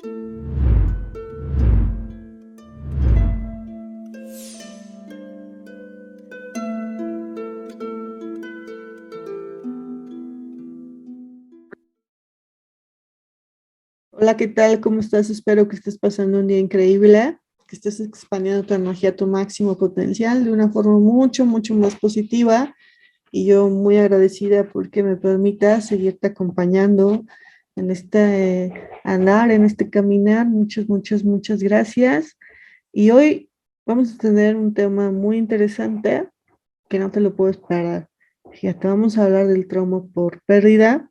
Hola, ¿qué tal? ¿Cómo estás? Espero que estés pasando un día increíble, que estés expandiendo tu energía a tu máximo potencial de una forma mucho, mucho más positiva. Y yo muy agradecida porque me permitas seguirte acompañando en este andar, en este caminar. Muchas, muchas, muchas gracias. Y hoy vamos a tener un tema muy interesante que no te lo puedo esperar. Fíjate, vamos a hablar del trauma por pérdida.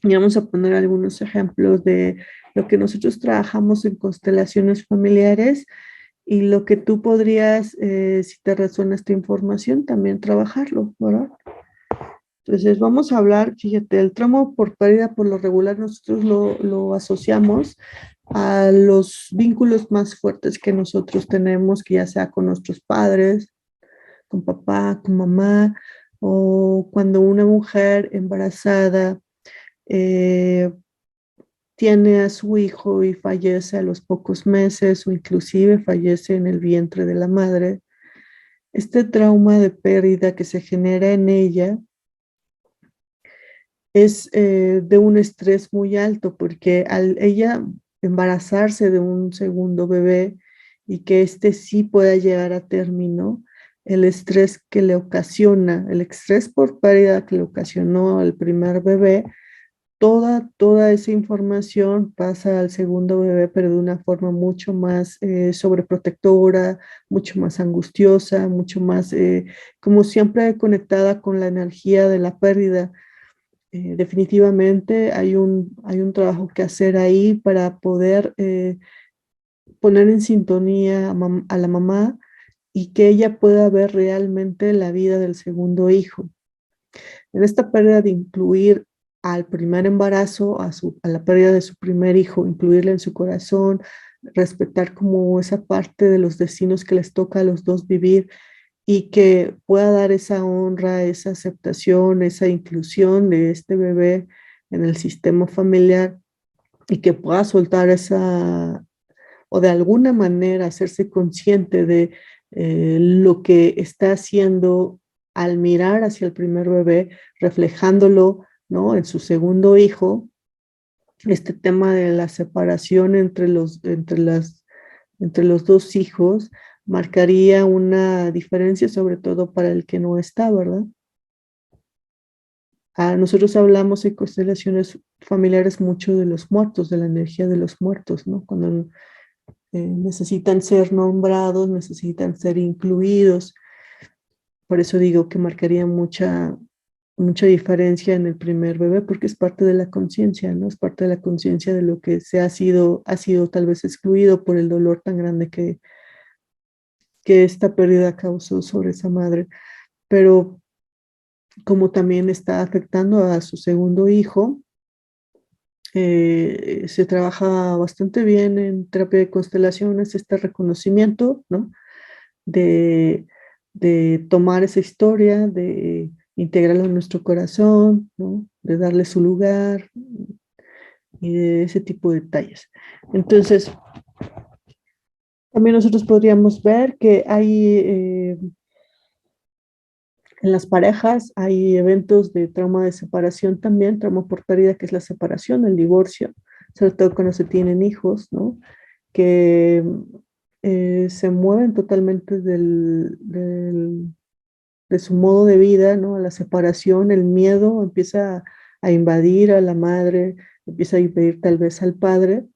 Y vamos a poner algunos ejemplos de lo que nosotros trabajamos en constelaciones familiares y lo que tú podrías, si te resuena esta información, también trabajarlo, ¿verdad? Entonces vamos a hablar, fíjate, el trauma por pérdida por lo regular nosotros lo asociamos a los vínculos más fuertes que nosotros tenemos, que ya sea con nuestros padres, con papá, con mamá, o cuando una mujer embarazada eh, tiene a su hijo y fallece a los pocos meses o inclusive fallece en el vientre de la madre. Este trauma de pérdida que se genera en ella es de un estrés muy alto porque al ella embarazarse de un segundo bebé y que este sí pueda llegar a término, el estrés que le ocasiona, el estrés por pérdida que le ocasionó el primer bebé, toda esa información pasa al segundo bebé, pero de una forma mucho más sobreprotectora, mucho más angustiosa, mucho más, como siempre, conectada con la energía de la pérdida. Definitivamente hay un trabajo que hacer ahí para poder poner en sintonía a la mamá y que ella pueda ver realmente la vida del segundo hijo. En esta pérdida de incluir al primer embarazo, a la pérdida de su primer hijo, incluirla en su corazón, respetar como esa parte de los destinos que les toca a los dos vivir y que pueda dar esa honra, esa aceptación, esa inclusión de este bebé en el sistema familiar y que pueda soltar esa, o de alguna manera hacerse consciente de lo que está haciendo al mirar hacia el primer bebé, reflejándolo, ¿no? En su segundo hijo, este tema de la separación entre los dos hijos marcaría una diferencia, sobre todo para el que no está, ¿verdad? Nosotros hablamos en constelaciones familiares mucho de los muertos, de la energía de los muertos, ¿no? Cuando necesitan ser nombrados, necesitan ser incluidos. Por eso digo que marcaría mucha diferencia en el primer bebé, porque es parte de la conciencia, ¿no? Es parte de la conciencia de lo que ha sido tal vez excluido por el dolor tan grande que esta pérdida causó sobre esa madre. Pero como también está afectando a su segundo hijo, se trabaja bastante bien en terapia de constelaciones, este reconocimiento, ¿no? de, de tomar esa historia, de integrarla en nuestro corazón, ¿no? De darle su lugar y de ese tipo de detalles. Entonces, también nosotros podríamos ver que hay en las parejas, hay eventos de trauma de separación también, trauma por pérdida, que es la separación, el divorcio, sobre todo cuando se tienen hijos, ¿no? Que se mueven totalmente de su modo de vida, ¿no? La separación, el miedo empieza a invadir a la madre, empieza a invadir tal vez al padre,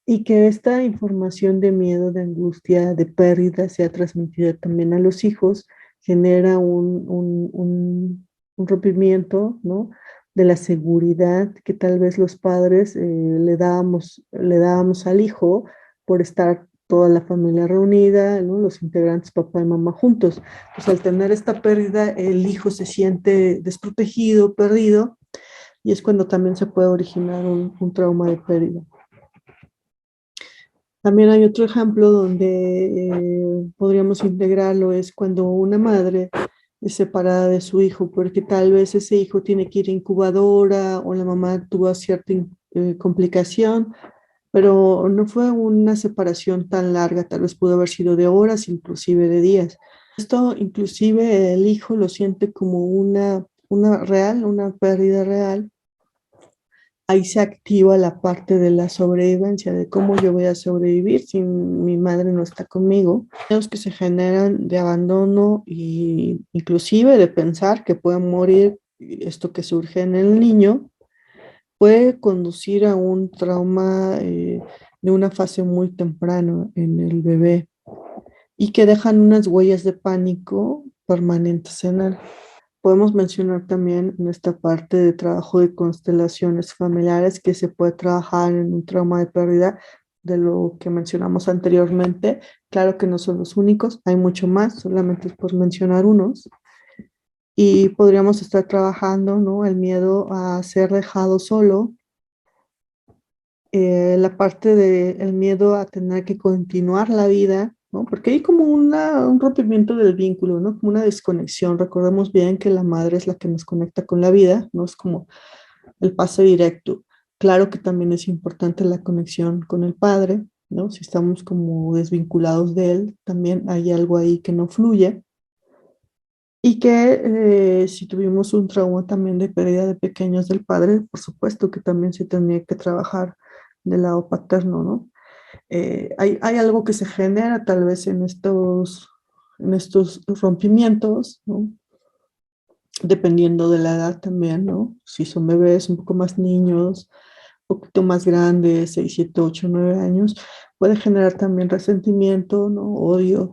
y que esta información de miedo, de angustia, de pérdida sea transmitida también a los hijos, genera un rompimiento, ¿no? De la seguridad que tal vez los padres le dábamos al hijo por estar toda la familia reunida, ¿no? Los integrantes, papá y mamá juntos. Pues al tener esta pérdida, el hijo se siente desprotegido, perdido, y es cuando también se puede originar un trauma de pérdida. También hay otro ejemplo donde podríamos integrarlo, es cuando una madre es separada de su hijo, porque tal vez ese hijo tiene que ir a incubadora o la mamá tuvo cierta complicación pero no fue una separación tan larga, tal vez pudo haber sido de horas, inclusive de días. Esto inclusive el hijo lo siente como una pérdida real. Ahí se activa la parte de la sobrevivencia, de cómo yo voy a sobrevivir si mi madre no está conmigo. Los que se generan de abandono y inclusive de pensar que puede morir, esto que surge en el niño, puede conducir a un trauma de una fase muy temprana en el bebé y que dejan unas huellas de pánico permanentes en él. Podemos mencionar también en esta parte de trabajo de constelaciones familiares que se puede trabajar en un trauma de pérdida de lo que mencionamos anteriormente. Claro que no son los únicos, hay mucho más, solamente es por mencionar unos. Y podríamos estar trabajando, ¿no? El miedo a ser dejado solo, la parte del miedo a tener que continuar la vida, ¿no? Porque hay como un rompimiento del vínculo, ¿no? Como una desconexión. Recordemos bien que la madre es la que nos conecta con la vida, no es como el pase directo. Claro que también es importante la conexión con el padre, ¿no? Si estamos como desvinculados de él, también hay algo ahí que no fluye. Y que si tuvimos un trauma también de pérdida de pequeños del padre, por supuesto que también se tendría que trabajar del lado paterno, ¿no? Hay algo que se genera tal vez en estos rompimientos, ¿no? Dependiendo de la edad también, ¿no? Si son bebés un poco más niños, un poquito más grandes, 6 7 8 9 años, puede generar también resentimiento, ¿no? Odio.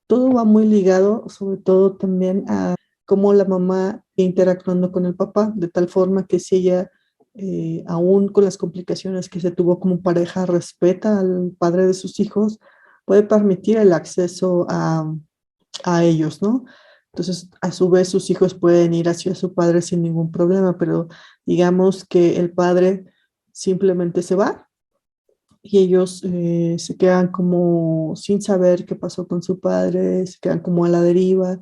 Todo va muy ligado, sobre todo también a cómo la mamá interactuando con el papá, de tal forma que si ella, aún con las complicaciones que se tuvo como pareja, respeta al padre de sus hijos, puede permitir el acceso a ellos, ¿no? Entonces, a su vez, sus hijos pueden ir hacia su padre sin ningún problema, pero digamos que el padre simplemente se va y ellos se quedan como sin saber qué pasó con su padre, se quedan como a la deriva,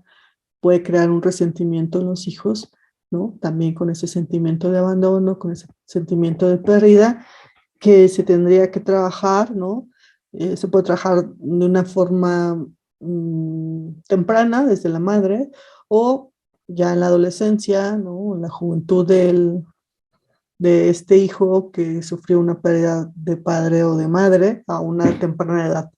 puede crear un resentimiento en los hijos, ¿no? También con ese sentimiento de abandono, con ese sentimiento de pérdida, que se tendría que trabajar, ¿no? Se puede trabajar de una forma temprana, desde la madre, o ya en la adolescencia, ¿no? En la juventud de este hijo que sufrió una pérdida de padre o de madre a una temprana edad.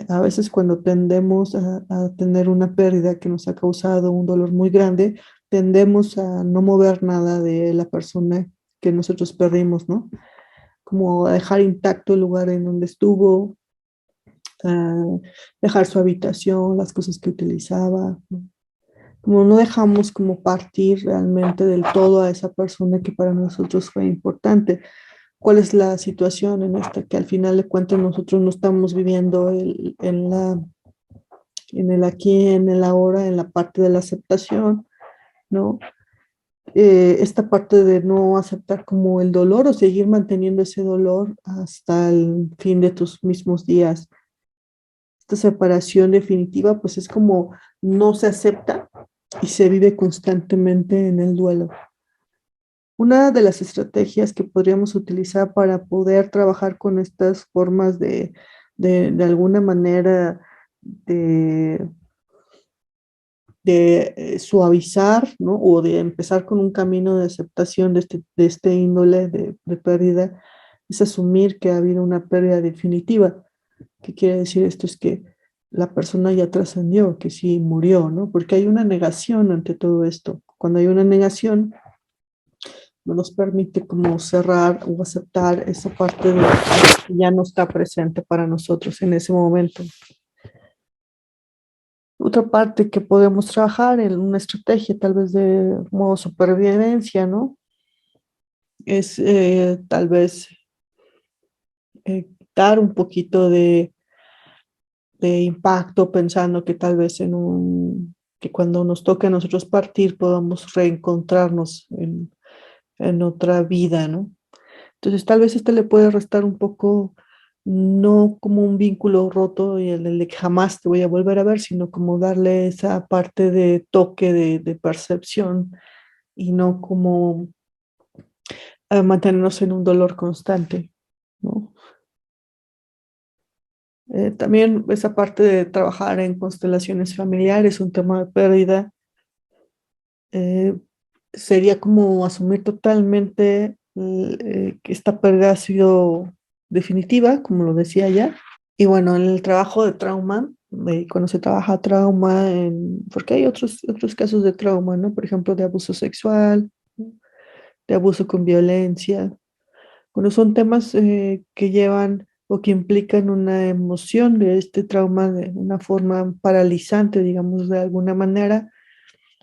A veces cuando tendemos a tener una pérdida que nos ha causado un dolor muy grande, tendemos a no mover nada de la persona que nosotros perdimos, ¿no? Como a dejar intacto el lugar en donde estuvo, a dejar su habitación, las cosas que utilizaba, ¿no? Como no dejamos como partir realmente del todo a esa persona que para nosotros fue importante. ¿Cuál es la situación en esta que al final de cuentas nosotros no estamos viviendo en el aquí, en el ahora, en la parte de la aceptación, ¿no? Esta parte de no aceptar como el dolor o seguir manteniendo ese dolor hasta el fin de tus mismos días. Esta separación definitiva, pues es como no se acepta y se vive constantemente en el duelo. Una de las estrategias que podríamos utilizar para poder trabajar con estas formas de alguna manera de, de suavizar, ¿no? O de empezar con un camino de aceptación de este índole de pérdida, es asumir que ha habido una pérdida definitiva. ¿Qué quiere decir esto? Es que la persona ya trascendió, que sí murió, ¿no? Porque hay una negación ante todo esto. Cuando hay una negación, no nos permite como cerrar o aceptar esa parte de que ya no está presente para nosotros en ese momento. Otra parte que podemos trabajar en una estrategia tal vez de modo supervivencia, ¿no? Es tal vez dar un poquito de impacto pensando que tal vez que cuando nos toque a nosotros partir podamos reencontrarnos en otra vida, ¿no? Entonces, tal vez este le puede restar un poco, no como un vínculo roto y el de que jamás te voy a volver a ver, sino como darle esa parte de toque, de percepción y no como mantenernos en un dolor constante. También esa parte de trabajar en constelaciones familiares, un tema de pérdida, eh, sería como asumir totalmente que esta pérdida ha sido definitiva, como lo decía ya. Y bueno, en el trabajo de trauma, cuando se trabaja trauma, porque hay otros casos de trauma, ¿no? Por ejemplo, de abuso sexual, de abuso con violencia. Bueno, son temas que llevan o que implican una emoción de este trauma de una forma paralizante, digamos, de alguna manera.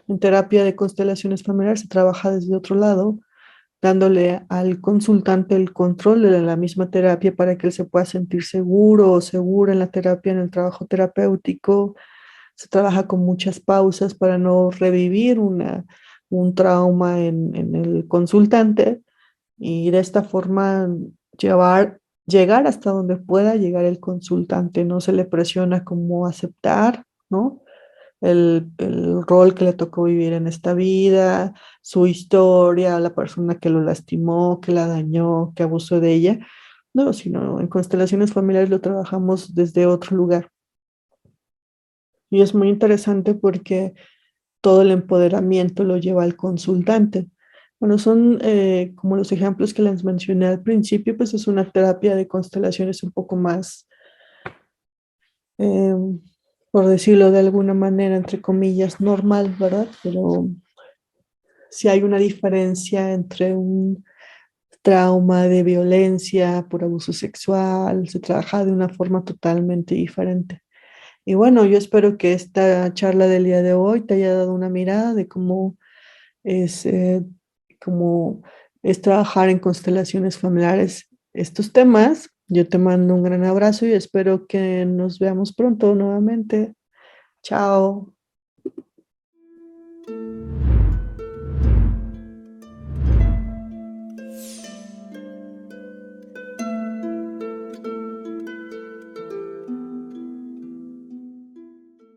En terapia de constelaciones familiares se trabaja desde otro lado, dándole al consultante el control de la misma terapia para que él se pueda sentir seguro o segura en la terapia, en el trabajo terapéutico. Se trabaja con muchas pausas para no revivir un trauma en el consultante y de esta forma llegar hasta donde pueda llegar el consultante. No se le presiona como aceptar, ¿no? El rol que le tocó vivir en esta vida, su historia, la persona que lo lastimó, que la dañó, que abusó de ella. No, sino en constelaciones familiares lo trabajamos desde otro lugar. Y es muy interesante porque todo el empoderamiento lo lleva al consultante. Bueno, son como los ejemplos que les mencioné al principio, pues es una terapia de constelaciones un poco más, eh, por decirlo de alguna manera, entre comillas, normal, ¿verdad? Pero si hay una diferencia entre un trauma de violencia por abuso sexual, se trabaja de una forma totalmente diferente. Y bueno, yo espero que esta charla del día de hoy te haya dado una mirada de es, eh, cómo es trabajar en constelaciones familiares estos temas. Yo te mando un gran abrazo y espero que nos veamos pronto nuevamente. Chao.